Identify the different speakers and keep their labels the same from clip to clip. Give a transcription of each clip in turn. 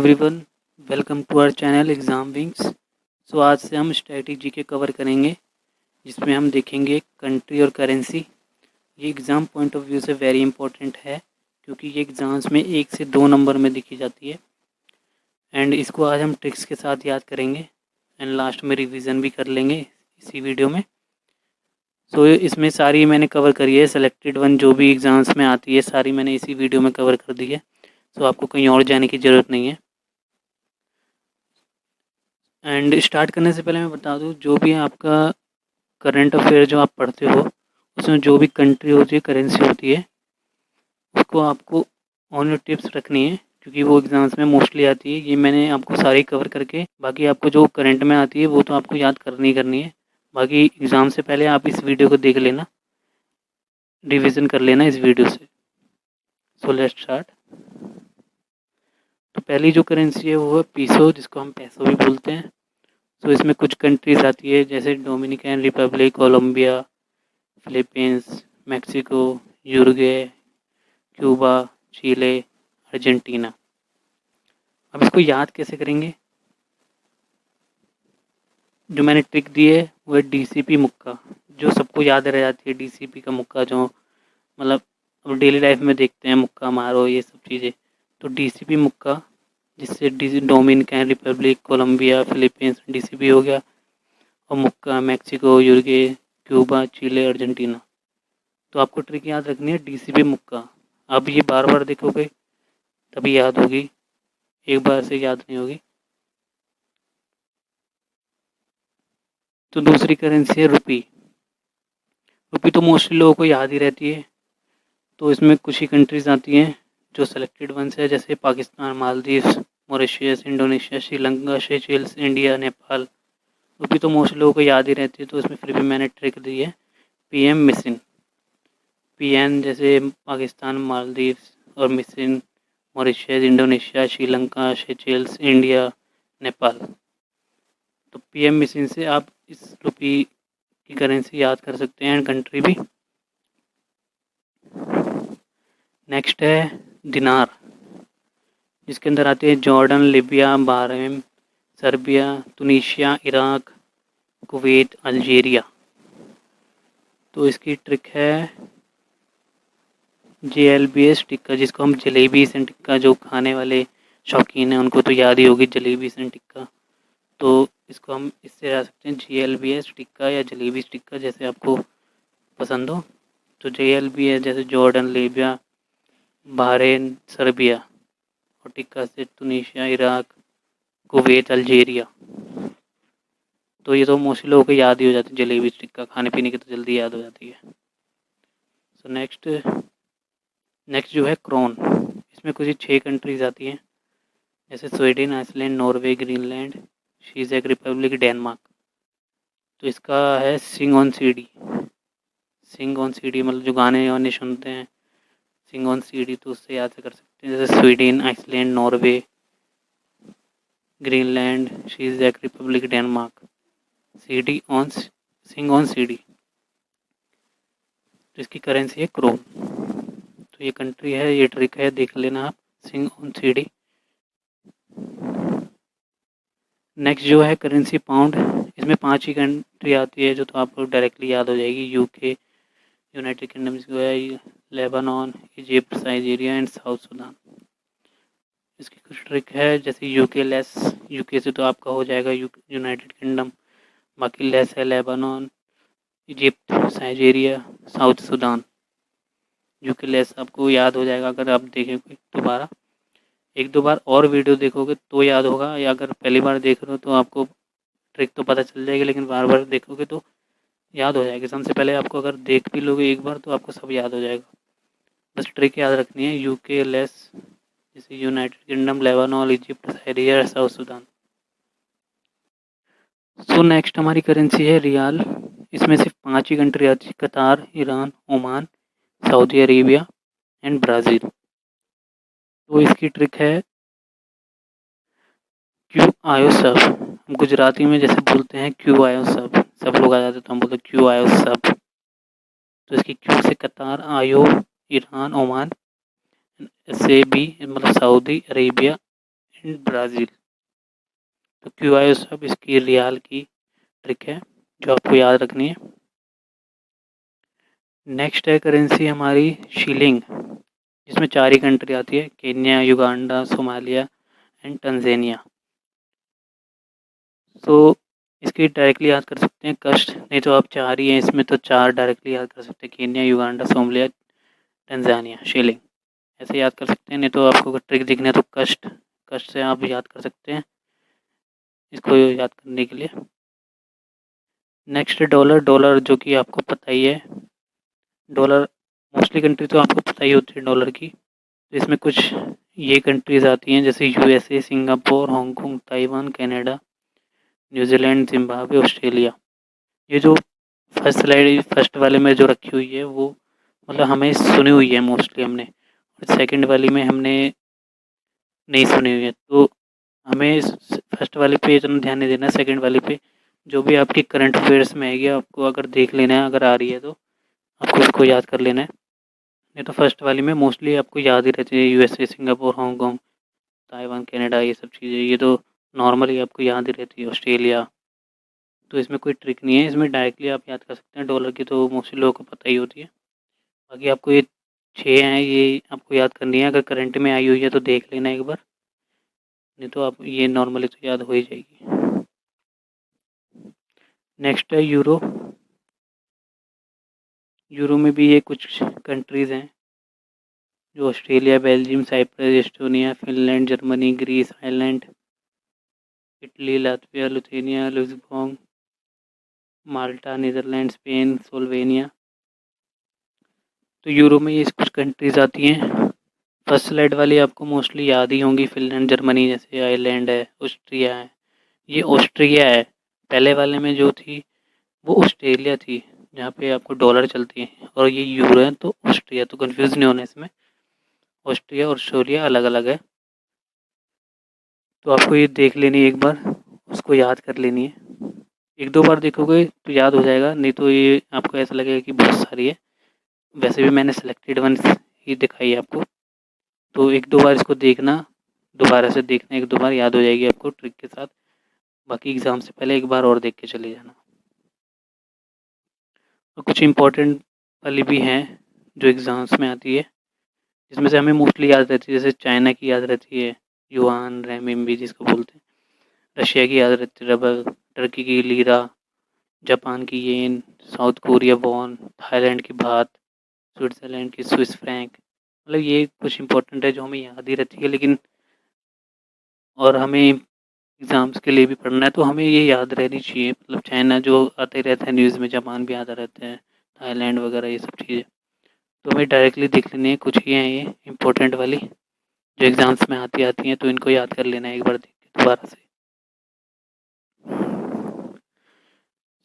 Speaker 1: Everyone, welcome to our channel exam wings. आज से हम स्ट्रेटजी के कवर करेंगे, जिसमें हम देखेंगे कंट्री और करेंसी। ये एग्ज़ाम पॉइंट ऑफ व्यू से वेरी इंपॉर्टेंट है, क्योंकि ये एग्ज़ाम्स में 1 से 2 नंबर में लिखी जाती है। एंड इसको आज हम ट्रिक्स के साथ याद करेंगे एंड लास्ट में रिवीजन भी कर लेंगे इसी वीडियो में। इसमें सारी मैंने कवर करी है, सेलेक्टेड वन जो भी एग्ज़ाम्स में आती है सारी मैंने इसी वीडियो में कवर कर दी है। आपको कहीं और जाने की ज़रूरत नहीं है। एंड स्टार्ट करने से पहले मैं बता दूं, जो भी आपका करंट अफेयर जो आप पढ़ते हो, उसमें जो भी कंट्री होती है, करेंसी होती है, उसको आपको ऑन योर टिप्स रखनी है, क्योंकि वो एग्ज़ाम्स में मोस्टली आती है। ये मैंने आपको सारी कवर करके, बाकी आपको जो करंट में आती है वो तो आपको याद करनी है। बाकी एग्ज़ाम से पहले आप इस वीडियो को देख लेना, रिविज़न कर लेना इस वीडियो से। Let's start. तो पहली जो करेंसी है वो है पीसो, जिसको हम पैसो भी बोलते हैं। इसमें कुछ कंट्रीज़ आती है, जैसे Dominican Republic, Colombia, Philippines, Mexico, Uruguay, Cuba, Chile, Argentina. अब इसको याद कैसे करेंगे? जो मैंने ट्रिक दी है वो है डीसीपी मुक्का, जो सबको याद रह जाती है। डीसीपी का मुक्का जो मतलब अब डेली लाइफ में देखते हैं, मुक्का मारो, ये सब चीज़ें। तो डीसीपी मुक्का, जिससे Dominican Republic, Colombia, Philippines DCP हो गया, और मुक्का Mexico, Uruguay, Cuba, Chile, Argentina. तो आपको ट्रिक याद रखनी है डीसीपी मुक्का। आप ये बार बार देखोगे तभी याद होगी, एक बार से याद नहीं होगी। तो दूसरी करेंसी है रुपी। रुपी तो मोस्टली लोगों को याद ही रहती है। तो इसमें कुछ ही कंट्रीज़ आती हैं जो सेलेक्टेड वंस है, जैसे Pakistan, Maldives, Mauritius, Indonesia, Sri Lanka, Seychelles, India, Nepal. Rupee तो मोस्टली लोगों को याद ही रहती है, तो इसमें फिर भी मैंने ट्रिक दी है पीएम मिसिन। पीएन जैसे पाकिस्तान, मालदीव्स, और मिसिन Mauritius, Indonesia, Sri Lanka, Seychelles, India, Nepal. तो पीएम मिसिन से आप इस रुपी की करेंसी याद कर सकते हैं एंड कंट्री भी। नेक्स्ट है दिनार, जिसके अंदर आते हैं Jordan, Libya, Bahrain, Serbia, Tunisia, Iraq, Kuwait, Algeria. तो इसकी ट्रिक है JLBS टिक्का, जिसको हम जलेबी सन टिक्का, जो खाने वाले शौकीन हैं उनको तो याद ही होगी जलेबी सन टिक्का। तो इसको हम इससे आ सकते हैं JLBS टिक्का या जलेबी टिक्का, जैसे आपको पसंद हो। तो JLBS जैसे जॉर्डन, लीबिया, बहरीन, सर्बिया, और टिक्का से तुनीशिया, इराक, कुवैत, अल्जीरिया। तो ये तो मोस्टली लोगों को याद ही हो जाती है, जलेबी टिक्का खाने पीने की तो जल्दी याद हो जाती है। नेक्स्ट जो है क्रोन। इसमें कुछ ही 6 कंट्रीज़ आती हैं, जैसे स्वीडन, आइसलैंड, नॉर्वे, ग्रीनलैंड, चेक रिपब्लिक, डेनमार्क। तो इसका है sing on CD. Sing on CD मतलब जो गाने वाने सुनते हैं, सिंग ऑन सीडी, तो उससे याद कर सकते हैं, जैसे स्वीडन, आइसलैंड, नॉर्वे, ग्रीनलैंड, चेक Republic, Denmark. Sing on CD. तो इसकी करेंसी है क्रोन। तो ये कंट्री है, ये ट्रिक है, देख लेना आप, सिंग ऑन सीडी। नेक्स्ट जो है करेंसी पाउंड। इसमें 5 ही कंट्री आती है जो तो आपको डायरेक्टली याद हो जाएगी। यूके, यूनाइटेड किंगडम जो है, Lebanon, Egypt, Nigeria and south Sudan. इसकी कुछ ट्रिक है, जैसे यूके लेस, यूके से तो आपका हो जाएगा यूनाइटेड किंगडम, बाकी लेस है Lebanon, Egypt, Nigeria, south Sudan. UK less आपको याद हो जाएगा अगर आप देखेंगे दोबारा, 1-2 बार और वीडियो देखोगे तो याद होगा, या अगर पहली बार देख रहे हो तो आपको ट्रिक तो पता चल जाएगी, लेकिन बार बार देखोगे तो याद हो जाएगी। सबसे पहले आपको अगर देख भी लोगे एक बार तो आपको सब याद हो जाएगा। बस ट्रिक याद रखनी है, यूके लेस, जैसे United kingdom, Lebanon, Egypt, Syria, south Sudan. Next हमारी करेंसी है रियाल। इसमें सिर्फ 5 ही कंट्री आती है, कतार, Iran, Oman, Saudi Arabia and Brazil. तो इसकी ट्रिक है क्यों आयो सब। हम गुजराती में जैसे बोलते हैं क्यों आयो सब लोग आ जाते तो हम बोलते क्यों आयो सब। तो इसकी क्यों से कतार, आयो ईरान, ओमान, से भी मतलब सऊदी अरेबिया एंड ब्राज़ील। तो क्यूआई सब इसकी रियाल की ट्रिक है जो आपको याद रखनी है। नेक्स्ट है करेंसी हमारी शीलिंग, जिसमें 4 ही कंट्री आती है, केन्या, युगांडा, सोमालिया एंड टंज़ानिया। तो इसकी डायरेक्टली याद कर सकते हैं कस्ट, नहीं तो आप 4 ही हैं इसमें तो 4 डायरेक्टली याद कर सकते हैं, केन्या, युगांडा, सोमालिया, टंज़ानिया, शीलिंग ऐसे याद कर सकते हैं। नहीं तो आपको अगर ट्रिक दिखना है तो कस्ट कस्ट से आप याद कर सकते हैं इसको याद करने के लिए। नेक्स्ट डॉलर, डॉलर जो कि आपको पता ही है, डॉलर मोस्टली कंट्री तो आपको पता ही होती है डॉलर की। तो इसमें कुछ ये कंट्रीज़ आती हैं जैसे USA, Singapore, Hong Kong, Taiwan, Canada, New Zealand, Zimbabwe, Australia. ये जो फर्स्ट वाले में जो रखी हुई है वो मतलब हमें सुनी हुई है मोस्टली हमने, और सेकंड वाली में हमने नहीं सुनी हुई है। तो हमें फर्स्ट वाले पे इतना ध्यान नहीं देना, सेकंड वाले पे जो भी आपकी करंट अफेयर्स में आएगी आपको अगर देख लेना है, अगर आ रही है तो आपको उसको याद कर लेना है। नहीं तो फर्स्ट वाली में मोस्टली आपको याद ही रहती है, USA, Singapore, Hong Kong, Taiwan, Canada, ये सब चीज़ें ये तो नॉर्मली आपको याद ही रहती है, ऑस्ट्रेलिया। तो इसमें कोई ट्रिक नहीं है, इसमें डायरेक्टली आप याद कर सकते हैं। डॉलर की तो मोस्टली लोगों को पता ही होती है। बाकी आपको ये 6 हैं, ये आपको याद करनी है। अगर करंट में आई हुई है तो देख लेना एक बार, नहीं तो आप ये नॉर्मली तो याद हो ही जाएगी। नेक्स्ट है यूरो। यूरो में भी ये कुछ कंट्रीज़ हैं जो Australia, Belgium, Cyprus, Estonia, Finland, Germany, Greece, Ireland, Italy, Latvia, Lithuania, Luxembourg, Malta, Netherlands, Spain, Slovenia. तो यूरो में ये कुछ कंट्रीज़ आती हैं। फर्स्ट स्लाइड वाली आपको मोस्टली याद ही होंगी, फिनलैंड, जर्मनी, जैसे आयरलैंड है, ऑस्ट्रिया है। ये ऑस्ट्रिया है। पहले वाले में जो थी वो ऑस्ट्रेलिया थी, जहाँ पे आपको डॉलर चलती है, और ये यूरो है तो ऑस्ट्रिया। तो कंफ्यूज नहीं होना इसमें, ऑस्ट्रिया और ऑस्ट्रेलिया अलग अलग है। तो आपको ये देख लेनी है एक बार, उसको याद कर लेनी है। एक दो बार देखोगे तो याद हो जाएगा, नहीं तो ये आपको ऐसा लगेगा कि बहुत सारी है। वैसे भी मैंने सिलेक्टेड वन ही दिखाई है आपको, तो एक दो बार इसको देखना, दोबारा से देखना, एक दो बार याद हो जाएगी आपको ट्रिक के साथ। बाकी एग्ज़ाम से पहले एक बार और देख के चले जाना। और कुछ इम्पोर्टेंट वाली भी हैं जो एग्ज़ाम्स में आती है, जिसमें से हमें मोस्टली याद रहती है। जैसे चाइना की याद रहती है, युआन, रेमिनबी जिसको बोलते हैं। रशिया की याद रहती है रबल, टर्की की लीरा, जापान की येन, साउथ कोरिया वॉन, थाईलैंड की बात, स्विट्ज़रलैंड की स्विस फ्रैंक। मतलब ये कुछ इंपॉर्टेंट है जो हमें याद ही रहती है, लेकिन और हमें एग्ज़ाम्स के लिए भी पढ़ना है तो हमें ये याद रहनी चाहिए। मतलब चाइना जो आते रहता है न्यूज़ में, जापान भी आता रहता है, थाईलैंड वगैरह ये सब चीज़ें तो हमें डायरेक्टली देख लेनी है। कुछ ही हैं ये इंपॉर्टेंट वाली जो एग्ज़ाम्स में आती हैं, तो इनको याद कर लेना है एक बार देख के दोबारा से।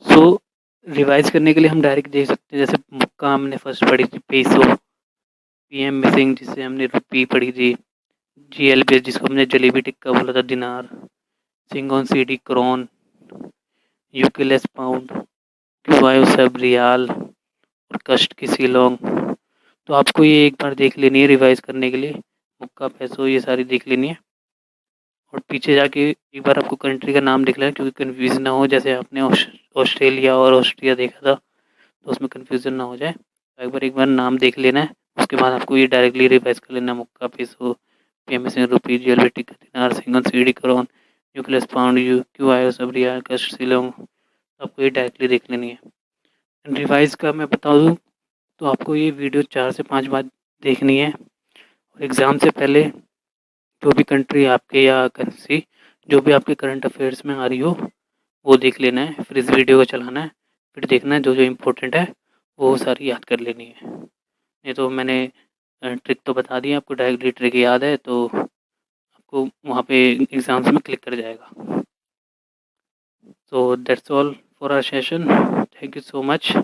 Speaker 1: सो रिवाइज़ करने के लिए हम डायरेक्ट देख सकते हैं, जैसे मुक्का हमने फर्स्ट पढ़ी थी, पेसो, पीएम मिसिंग जिसे हमने रुपी पढ़ी थी, जीएलपी जिसको हमने जलेबी टिक्का बोला था, दिनार, सिंगोन सीडी, क्रोन, यूकेलेस पाउंड, क्यूआई सब रियाल, और कस्ट की सीलोंग। तो आपको ये एक बार देख लेनी है रिवाइज़ करने के लिए, मुक्का, पैसो ये सारी देख लेनी है। और पीछे जाके एक बार आपको कंट्री का नाम देख लेना, क्योंकि कन्फ्यूज़न ना हो। जैसे आपने ऑस्ट्रेलिया और ऑस्ट्रिया देखा था तो उसमें कन्फ्यूज़न ना हो जाए, तो एक बार नाम देख लेना है। उसके बाद आपको ये डायरेक्टली रिवाइज़ कर लेना, मुक्का, पेसो, पीएमएस रुपी, जीएलबी टिक्का, दिनार, सिंगन CD, crore, यूक्लिस pound, you QI सब रियाल, कस्ट, सीलोंग। आपको ये डायरेक्टली देख लेनी है। रिवाइज़ का मैं बता दूँ तो आपको ये वीडियो 4 से 5 बार देखनी है। और एग्ज़ाम से पहले जो भी कंट्री आपके या करेंसी जो भी आपके करंट अफेयर्स में आ रही हो वो देख लेना है, फिर इस वीडियो को चलाना है, फिर देखना है जो जो इम्पोर्टेंट है वो सारी याद कर लेनी है। नहीं तो मैंने ट्रिक तो बता दी, आपको डायरेक्टली ट्रिक याद है तो आपको वहाँ पे एग्ज़ाम्स में क्लिक कर जाएगा। So that's all for our session. Thank you so much.